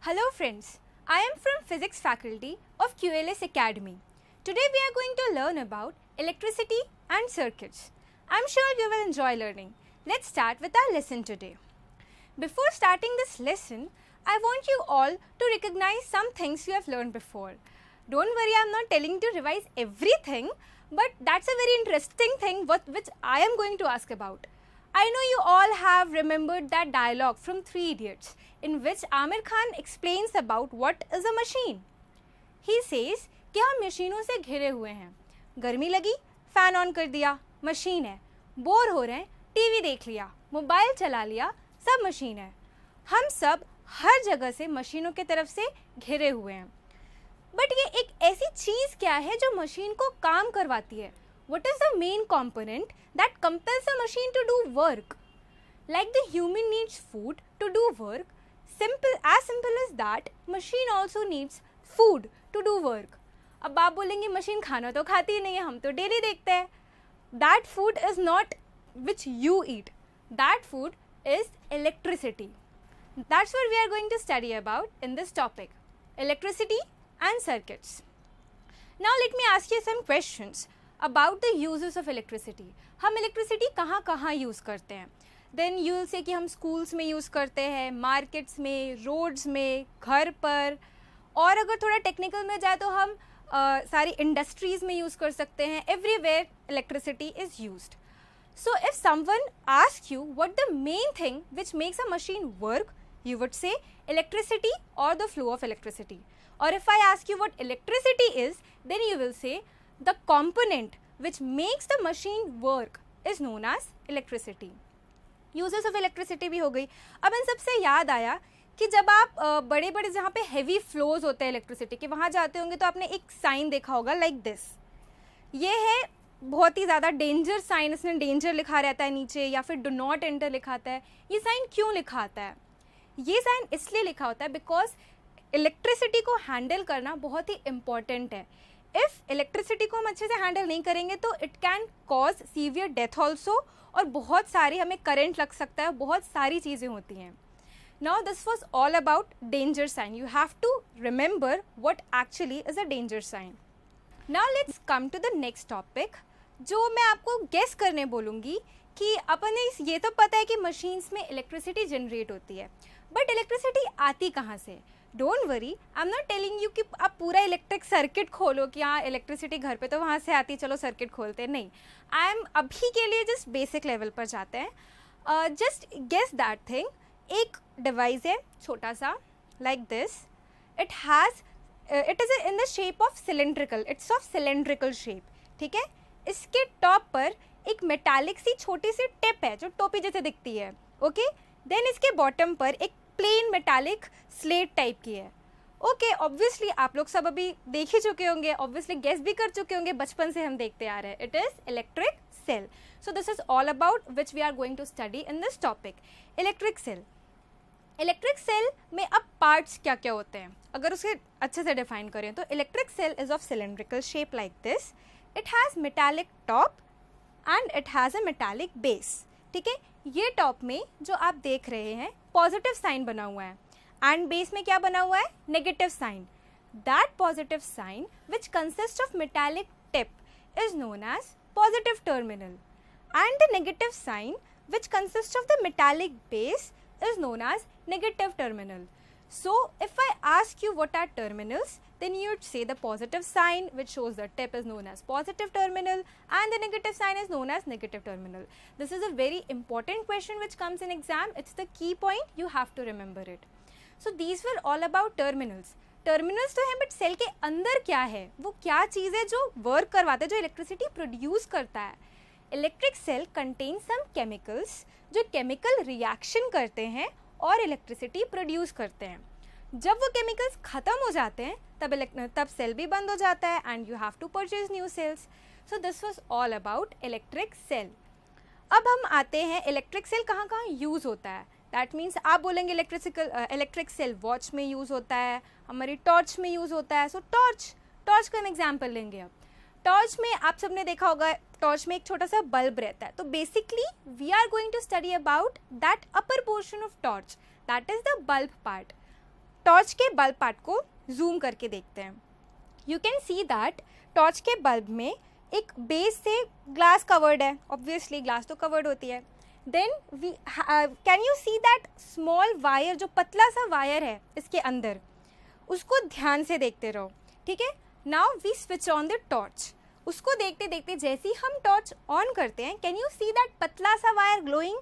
Hello friends, I am from Physics faculty of QLS Academy. Today we are going to learn about electricity and circuits. I'm sure you will enjoy learning. Let's start with our lesson today. Before starting this lesson, I want you all to recognize some things you have learned before. Don't worry, I'm not telling you to revise everything, but that's a very interesting thing which I am going to ask about. I know you all have remembered that dialogue from Three Idiots in which Aamir Khan explains about what is a machine. He says कि हम मशीनों से घिरे हुए हैं. गर्मी लगी, fan on कर दिया, मशीन है. बोर हो रहे हैं, टीवी देख लिया, मोबाइल चला लिया, सब मशीन है. हम सब हर जगह से मशीनों की तरफ से घिरे हुए हैं. बट ये एक ऐसी चीज़ क्या है जो मशीन को काम करवाती है? What is the main component that compels a machine to do work? Like the human needs food to do work, as simple as that, machine also needs food to do work. अब आप बोलेंगे machine खाना तो खाती ही नहीं है, हम तो डेली देखते हैं. That food is not which you eat. That food is electricity. That's what we are going to study about in this topic, electricity and circuits. Now let me ask you some questions about the uses of electricity. हम electricity कहाँ कहाँ use करते हैं? Then you will say कि हम schools में use करते हैं, markets में, roads में, घर पर, और अगर थोड़ा technical में जाए तो हम सारी industries में यूज़ कर सकते हैं. Everywhere electricity is used. So if someone asks you what the main thing which makes a machine work, you would say electricity or the flow of electricity. Or if I ask you what electricity is, then you will say the component which makes the machine work is known as electricity. Uses of electricity भी हो गई. अब इन सबसे याद आया कि जब आप बड़े बड़े जहाँ पे heavy flows होते हैं electricity के वहाँ जाते होंगे तो आपने एक sign देखा होगा like this. ये है बहुत ही ज़्यादा डेंजर साइन, इसमें डेंजर लिखा रहता है नीचे या फिर डू नॉट एंटर लिखा आता है. ये साइन क्यों लिखा आता है? ये साइन इसलिए लिखा होता है बिकॉज इलेक्ट्रिसिटी को हैंडल करना बहुत ही इम्पॉर्टेंट है. इफ़ इलेक्ट्रिसिटी को हम अच्छे से हैंडल नहीं करेंगे तो it can cause severe death also, और बहुत सारी हमें करंट लग सकता है, बहुत सारी चीज़ें होती हैं. Now this was all about danger sign. You have to remember what actually is a danger sign. Now let's come to the next topic, जो मैं आपको गेस करने बोलूँगी कि अपन ये तो पता है कि मशीन्स में इलेक्ट्रिसिटी जनरेट होती है, बट इलेक्ट्रिसिटी आती कहाँ से? Don't worry, I am not telling you कि आप पूरा इलेक्ट्रिक सर्किट खोलो कि हाँ इलेक्ट्रिसिटी घर पे तो वहाँ से आती, चलो सर्किट खोलते हैं. नहीं, आई एम अभी के लिए जस्ट बेसिक लेवल पर जाते हैं. Just guess that thing. एक डिवाइस है छोटा सा like this. It is in the shape of cylindrical, it's of cylindrical shape. ठीक है, इसके टॉप पर एक मेटालिक सी छोटी सी टिप है जो टोपी जैसे दिखती है. ओके, देन इसके बॉटम पर एक प्लेन मेटालिक स्लेट टाइप की है. ओके, ऑब्वियसली आप लोग सब अभी देख ही चुके होंगे, ऑब्वियसली गेस भी कर चुके होंगे, बचपन से हम देखते आ रहे हैं. It is electric cell. So this is all about which we are going to study in this topic, electric cell. Electric cell में अब पार्ट्स क्या क्या होते हैं अगर उसे अच्छे से डिफाइन करें तो electric cell is of cylindrical shape like this. It has metallic top and it has a metallic base. ठीक है, ये टॉप में जो आप देख रहे हैं पॉजिटिव साइन बना हुआ है, एंड बेस में क्या बना हुआ है? Negative sign. That positive sign which consist of metallic tip is known as positive terminal, and the negative sign which consist of the metallic base is known as negative terminal. So if I ask you what are terminals, then you would say the positive sign which shows the tip is known as positive terminal and the negative sign is known as negative terminal. This is a very important question which comes in exam. It's the key point, you have to remember it. So these were all about terminals. Terminals तो हैं, but cell के अंदर क्या है, वो क्या चीज़ है जो वर्क करवाता है, जो इलेक्ट्रिसिटी प्रोड्यूस करता है. Electric cell contain some chemicals जो केमिकल रिएक्शन करते हैं और इलेक्ट्रिसिटी प्रोड्यूस करते हैं. जब वो केमिकल्स ख़त्म हो जाते हैं तब सेल भी बंद हो जाता है and you have to purchase new cells. So this was all about electric cell. अब हम आते हैं इलेक्ट्रिक सेल कहाँ कहाँ यूज़ होता है. दैट मीन्स आप बोलेंगे इलेक्ट्रिक सेल वॉच में यूज़ होता है, हमारी टॉर्च में यूज़ होता है. सो टॉर्च का हम एग्जाम्पल लेंगे. अब टॉर्च में आप सबने देखा होगा, टॉर्च में एक छोटा सा बल्ब रहता है. तो basically we are going to study about that upper portion of torch, that is the bulb part. Torch के बल्ब पार्ट को जूम करके देखते हैं. You can see that torch के बल्ब में एक बेस से ग्लास कवर्ड है. ऑब्वियसली ग्लास तो कवर्ड होती है. Then we can you see that small wire, जो पतला सा वायर है इसके अंदर, उसको ध्यान से देखते रहो. ठीक है. Now we switch on the torch. उसको देखते देखते जैसे ही हम टॉर्च ऑन करते हैं, कैन यू सी दैट पतला सा वायर ग्लोइंग.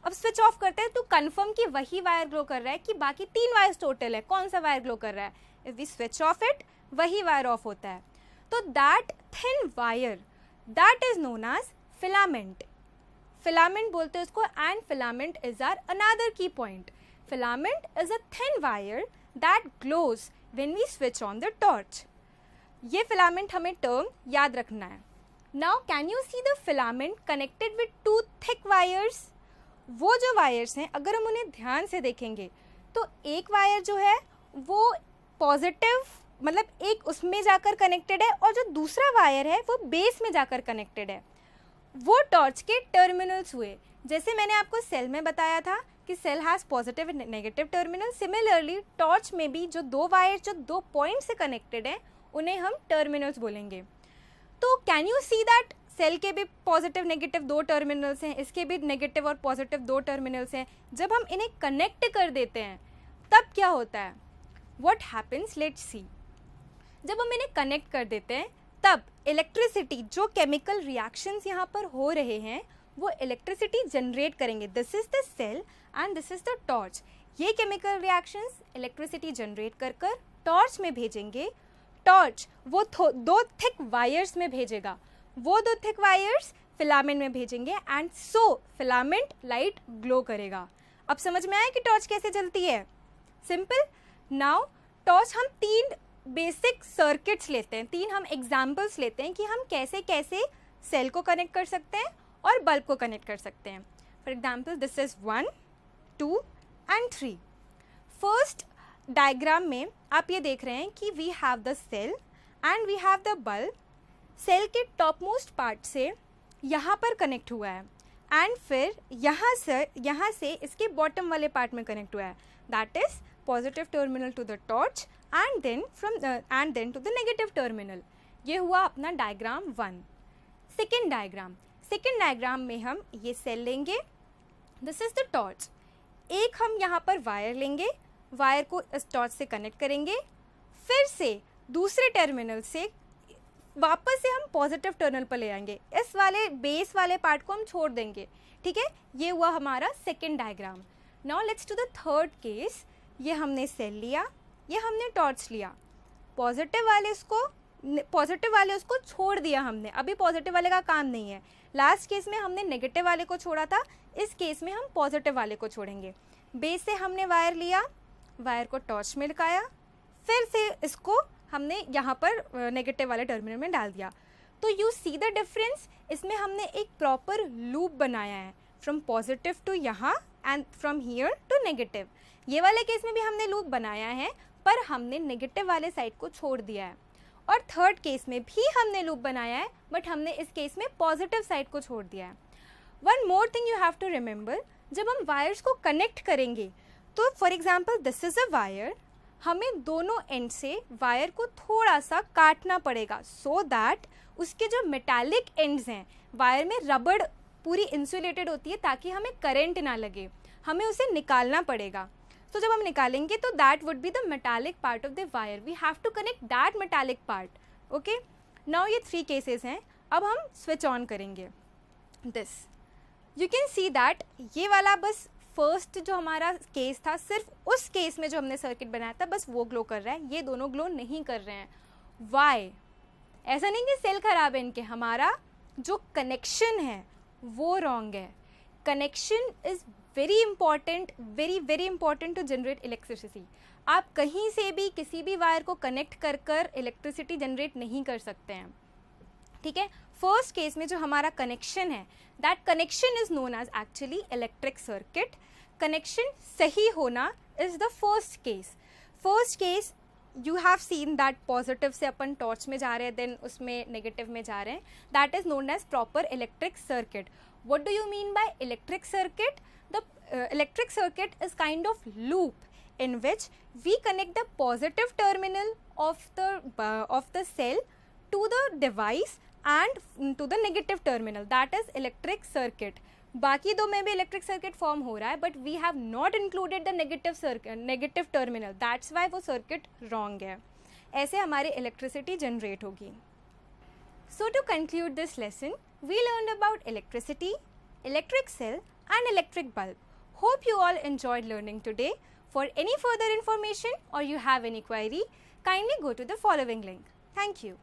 अब स्विच ऑफ करते हैं तो कंफर्म कि वही वायर ग्लो कर रहा है कि बाकी 3 वायर्स टोटल है, कौन सा वायर ग्लो कर रहा है. If we switch off it, वही वायर ऑफ होता है. तो that thin wire, that is known as filament. Filament बोलते हैं उसको. And filament is are another key point. Filament is a thin wire that glows when we switch on the torch. ये filament हमें term याद रखना है. Now can you see the filament connected with 2 thick wires. वो जो wires हैं, अगर हम उन्हें ध्यान से देखेंगे तो एक वायर जो है वो पॉजिटिव, मतलब एक उसमें जाकर कनेक्टेड है, और जो दूसरा वायर है वो बेस में जाकर कनेक्टेड है. वो टॉर्च के टर्मिनल्स हुए. जैसे मैंने आपको सेल में बताया था कि cell has positive and negative terminal. Similarly torch में भी जो 2 वायर जो 2 पॉइंट से कनेक्टेड हैं, उन्हें हम टर्मिनल्स बोलेंगे. तो can you see that cell के भी पॉजिटिव नेगेटिव 2 टर्मिनल्स हैं, इसके भी नेगेटिव और पॉजिटिव 2 टर्मिनल्स हैं. जब हम इन्हें कनेक्ट कर देते हैं तब क्या होता है, व्हाट हैपन्स, लेट्स सी. जब हम इन्हें कनेक्ट कर देते हैं तब इलेक्ट्रिसिटी, जो केमिकल रिएक्शंस यहाँ पर हो रहे हैं, वो इलेक्ट्रिसिटी जनरेट करेंगे. This is the cell and this is the torch. ये केमिकल रिएक्शंस इलेक्ट्रिसिटी जनरेट कर कर टॉर्च में भेजेंगे. टॉर्च वो 2 थिक वायर्स में भेजेगा. वो 2 थिक वायर्स फिलामेंट में भेजेंगे and so filament light glow करेगा. अब समझ में आया कि टॉर्च कैसे जलती है. सिंपल. नाउ टॉर्च हम 3 बेसिक सर्किट्स लेते हैं, 3 हम एग्जाम्पल्स लेते हैं कि हम कैसे कैसे सेल को कनेक्ट कर सकते हैं और बल्ब को कनेक्ट कर सकते हैं. For example this is 1, 2 and 3. First diagram में आप ये देख रहे हैं कि we have the cell and we have the bulb. Cell के टॉप मोस्ट पार्ट से यहाँ पर कनेक्ट हुआ है एंड फिर यहाँ से इसके बॉटम वाले पार्ट में कनेक्ट हुआ है. That is positive terminal to the torch and then to the negative terminal. ये हुआ अपना डायग्राम 1. सेकेंड डायग्राम में हम ये सेल लेंगे. This is the torch. एक हम यहाँ पर वायर लेंगे, वायर को इस टॉर्च से कनेक्ट करेंगे. फिर से दूसरे टर्मिनल से वापस से हम पॉजिटिव टर्मिनल पर ले आएंगे. इस वाले बेस वाले पार्ट को हम छोड़ देंगे. ठीक है. ये हुआ हमारा second diagram. Now let's to the third case. ये हमने सेल लिया, ये हमने टॉर्च लिया. पॉजिटिव वाले उसको छोड़ दिया हमने. अभी पॉजिटिव वाले का काम नहीं है. लास्ट केस में हमने नेगेटिव वाले को छोड़ा था, इस केस में हम पॉजिटिव वाले को छोड़ेंगे. बेस से हमने वायर लिया, वायर को टॉर्च में लगाया, फिर से इसको हमने यहाँ पर नेगेटिव वाले टर्मिनल में डाल दिया. तो यू सी द डिफरेंस. इसमें हमने एक प्रॉपर लूप बनाया है फ्रॉम पॉजिटिव टू यहाँ and from here to negative. ये वाले केस में भी हमने लूप बनाया है, पर हमने नेगेटिव वाले साइड को छोड़ दिया है. और थर्ड केस में भी हमने लूप बनाया है, बट हमने इस केस में पॉजिटिव साइड को छोड़ दिया है. One more thing you have to remember. जब हम वायर्स को कनेक्ट करेंगे तो for example this is a wire. हमें दोनों एंड से वायर को थोड़ा सा काटना पड़ेगा सो दैट उसके जो मेटालिक एंड्स हैं, वायर में रबड़ पूरी इंसुलेटेड होती है ताकि हमें करंट ना लगे, हमें उसे निकालना पड़ेगा. तो जब हम निकालेंगे तो that would be the metallic part of the wire. We have to connect that metallic part. Okay. Now ये 3 केसेस हैं. अब हम स्विच ऑन करेंगे this. You can see that ये वाला बस फर्स्ट जो हमारा केस था, सिर्फ उस केस में जो हमने सर्किट बनाया था बस वो ग्लो कर रहा है. ये दोनों ग्लो नहीं कर रहे हैं. वाई? ऐसा नहीं कि सेल खराब है इनके, हमारा जो कनेक्शन है वो रॉन्ग है. Connection is very important, very important to generate electricity. आप कहीं से भी किसी भी वायर को कनेक्ट कर कर इलेक्ट्रिसिटी जनरेट नहीं कर सकते हैं. ठीक है. फर्स्ट केस में जो हमारा कनेक्शन है, that connection is known as actually electric circuit. Connection सही होना is the first case. First case you have seen that positive से अपन टॉर्च में जा रहे हैं, देन उसमें नेगेटिव में जा रहे हैं. That is known as proper electric circuit. What do you mean by electric circuit? The electric circuit is kind of loop in which we connect the positive terminal of the cell to the device and to the negative terminal, that is electric circuit. बाकी दो में भी electric circuit form हो रहा है, but we have not included the negative terminal, that's why वो circuit wrong है. ऐसे हमारी इलेक्ट्रिसिटी जनरेट होगी. So to conclude this lesson, we learn about electricity, electric cell and electric bulb. Hope you all enjoyed learning today. For any further information or you have any query, kindly go to the following link. Thank you.